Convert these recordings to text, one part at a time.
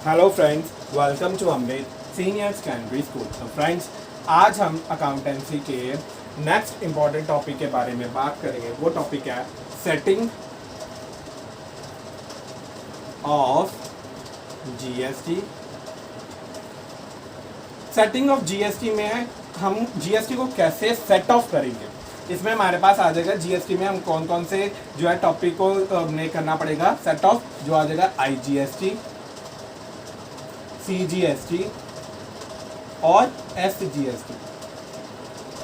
Hello friends, welcome to Amrit senior secondary school. तो friends, आज हम अकाउंटेंसी के नेक्स्ट इम्पॉर्टेंट टॉपिक के बारे में बात करेंगे। वो टॉपिक है setting of GST. Setting of GST में है हम जीएसटी को कैसे सेट ऑफ करेंगे। इसमें हमारे पास आ जाएगा जीएसटी में हम कौन कौन से जो है टॉपिक को हमने करना पड़ेगा सेट ऑफ। जो आ जाएगा आईजीएसटी, सीजीएसटी और एसजीएसटी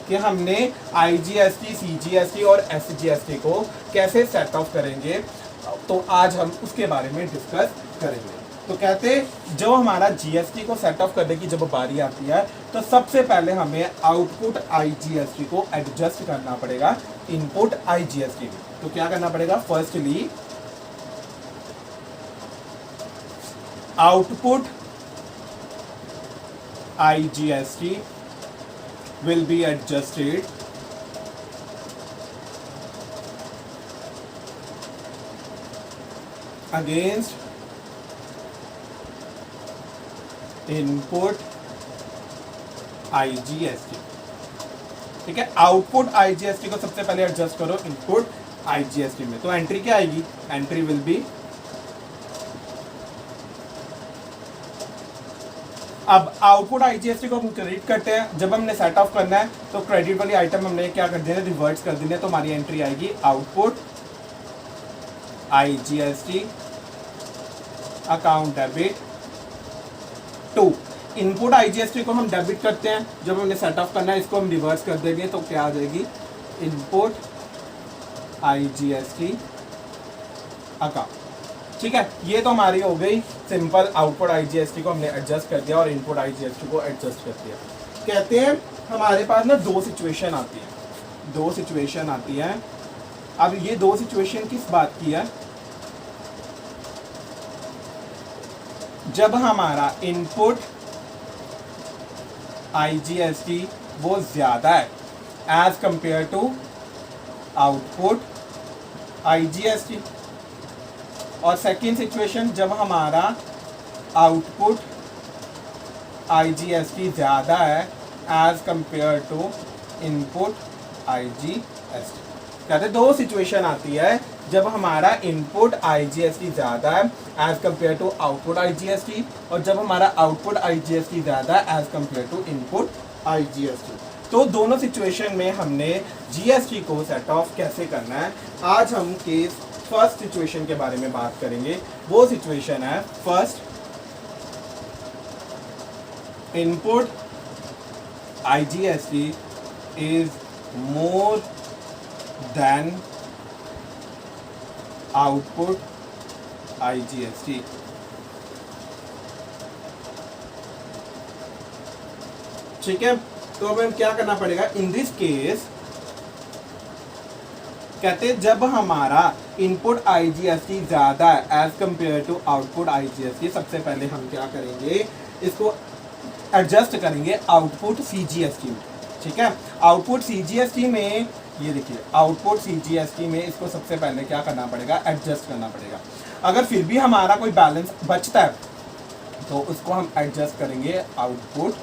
कि हमने आईजीएसटी, सीजीएसटी और एसजीएसटी को कैसे सेट ऑफ करेंगे। तो आज हम उसके बारे में डिस्कस करेंगे। तो कहते जो हमारा जीएसटी को सेट ऑफ करने की जब बारी आती है तो सबसे पहले हमें आउटपुट आईजीएसटी को एडजस्ट करना पड़ेगा इनपुट आईजीएसटी में। तो क्या करना पड़ेगा, firstly output IGST will be adjusted against input IGST। ठीक है, आउटपुट IGST को सबसे पहले एडजस्ट करो इनपुट IGST में। तो एंट्री क्या आएगी, एंट्री विल बी, अब आउटपुट आईजीएसटी को हम क्रेडिट करते हैं। जब हमने सेट ऑफ करना है तो क्रेडिट वाली आइटम हमने क्या कर देना, रिवर्स कर देना। तो हमारी एंट्री आएगी output IGST account debit to. Input IGST को हम डेबिट करते हैं, जब हमने सेट ऑफ करना है इसको हम रिवर्स कर देंगे। तो क्या आ जाएगी, इनपुट आईजीएसटी अकाउंट। ठीक है, ये तो हमारी हो गई सिंपल। आउटपुट आईजीएसटी को हमने एडजस्ट कर दिया और इनपुट आईजीएसटी को एडजस्ट कर दिया। कहते हैं हमारे पास ना दो सिचुएशन आती है। अब ये दो सिचुएशन किस बात की है, जब हमारा इनपुट आईजीएसटी वो ज्यादा है as compare to output IGST, और सेकेंड सिचुएशन जब हमारा आउटपुट आईजीएसटी ज़्यादा है as compare to input IGST. कहते दो सिचुएशन आती है जब हमारा इनपुट आईजीएसटी ज़्यादा है as compare to output IGST, और जब हमारा आउटपुट आईजीएसटी ज़्यादा है as compare to input IGST. तो दोनों सिचुएशन में हमने जीएसटी को सेट ऑफ कैसे करना है, आज हम केस फर्स्ट सिचुएशन के बारे में बात करेंगे। वो सिचुएशन है first, input IGST is more than output IGST. ठीक है, तो अब हमें क्या करना पड़ेगा इन दिस केस। कहते हैं जब हमारा इनपुट आईजीएसटी ज्यादा है as compare to output IGST, सबसे पहले हम क्या करेंगे, इसको एडजस्ट करेंगे आउटपुट सीजीएसटी में। ठीक है, आउटपुट सीजीएसटी में ये देखिए, आउटपुट सीजीएसटी में इसको सबसे पहले क्या करना पड़ेगा, एडजस्ट करना पड़ेगा। अगर फिर भी हमारा कोई बैलेंस बचता है तो उसको हम एडजस्ट करेंगे आउटपुट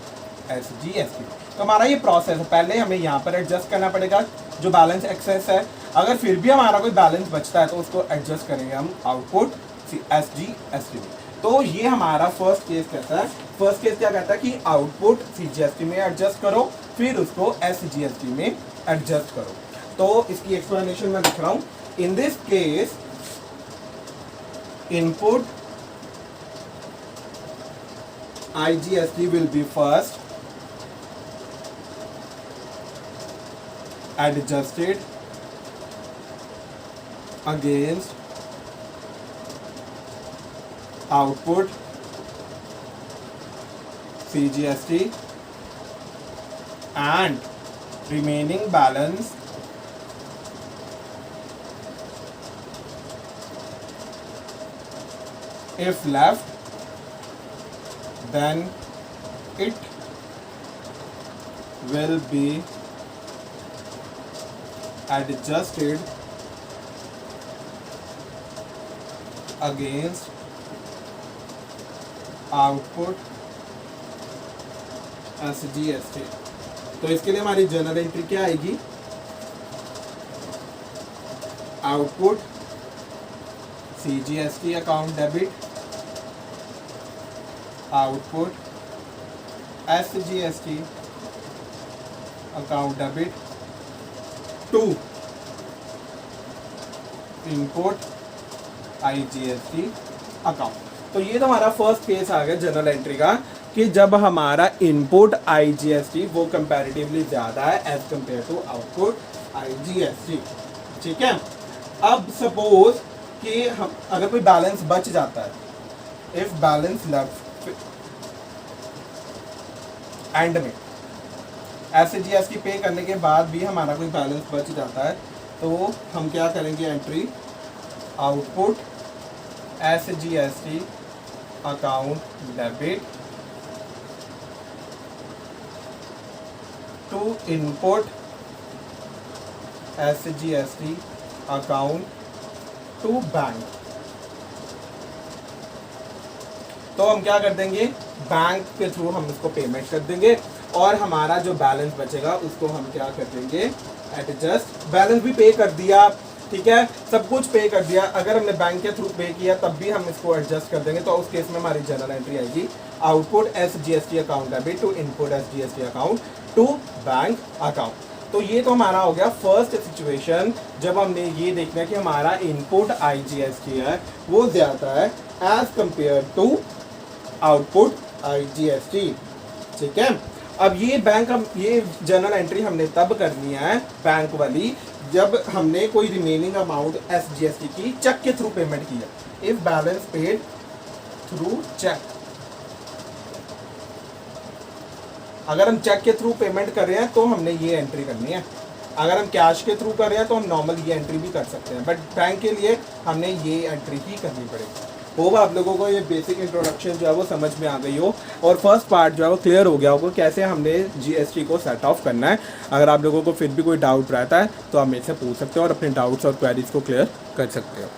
एसजीएसटी। तो हमारा ये प्रोसेस है, पहले हमें यहाँ पर एडजस्ट करना पड़ेगा जो बैलेंस एक्सेस है। अगर फिर भी हमारा कोई बैलेंस बचता है तो उसको एडजस्ट करेंगे हम आउटपुट एसजीएसटी में। तो ये हमारा फर्स्ट केस कहता है, फर्स्ट केस क्या कहता है कि आउटपुट सीजीएसटी में एडजस्ट करो, फिर उसको एसजीएसटी में एडजस्ट करो। तो इसकी एक्सप्लेनेशन मैं लिख रहा हूँ। In this case input IGST will be first adjusted against output CGST and remaining balance if left then it will be adjusted against output SGST। तो इसके लिए हमारी जर्नल एंट्री क्या आएगी, output CGST account debit, output SGST account debit to input IGST account. तो ये तो हमारा फर्स्ट केस आ गया जनरल एंट्री का कि जब हमारा इनपुट IGST वो कंपैरेटिवली ज़्यादा है as compare to output IGST। ठीक है, अब सपोज कि हम अगर कोई बैलेंस बच जाता है, इफ बैलेंस लेफ्ट एंड में SGST पे करने के बाद भी हमारा कोई बैलेंस बच जाता है, तो हम क्या करेंगे, entry output SGST account debit to input SGST account to bank. तो हम क्या कर देंगे, बैंक के थ्रू हम इसको पेमेंट कर देंगे और हमारा जो बैलेंस बचेगा उसको हम क्या कर देंगे, एडजस्ट। बैलेंस भी पे कर दिया, ठीक है, सब कुछ पे कर दिया, अगर हमने बैंक के थ्रू पे किया तब भी हम इसको एडजस्ट कर देंगे। तो उस केस में हमारी जनरल एंट्री आएगी output SGST account debit to input SGST account to bank account. तो ये तो हमारा हो गया फर्स्ट सिचुएशन, जब हमने ये देखना है कि हमारा इनपुट IGST है वो ज़्यादा है as compare to output IGST। ठीक है, अब ये ये जर्नल एंट्री हमने तब करनी है बैंक वाली जब हमने कोई रिमेनिंग अमाउंट SGST की चेक के थ्रू पेमेंट की है। If balance paid through cheque, अगर हम चेक के थ्रू पेमेंट कर रहे हैं तो हमने ये एंट्री करनी है, अगर हम कैश के थ्रू कर रहे हैं तो हम नॉर्मल ये एंट्री भी कर सकते हैं, बट बैंक के लिए हमने ये एंट्री ही करनी पड़ेगी। होप आप लोगों को ये बेसिक इंट्रोडक्शन जो है वो समझ में आ गई हो और फर्स्ट पार्ट जो है वो क्लियर हो गया होगा कैसे हमने GST को सेट ऑफ करना है। अगर आप लोगों को फिर भी कोई डाउट रहता है तो आप मेरे से पूछ सकते हो और अपने डाउट्स और क्वेरीज को क्लियर कर सकते हो।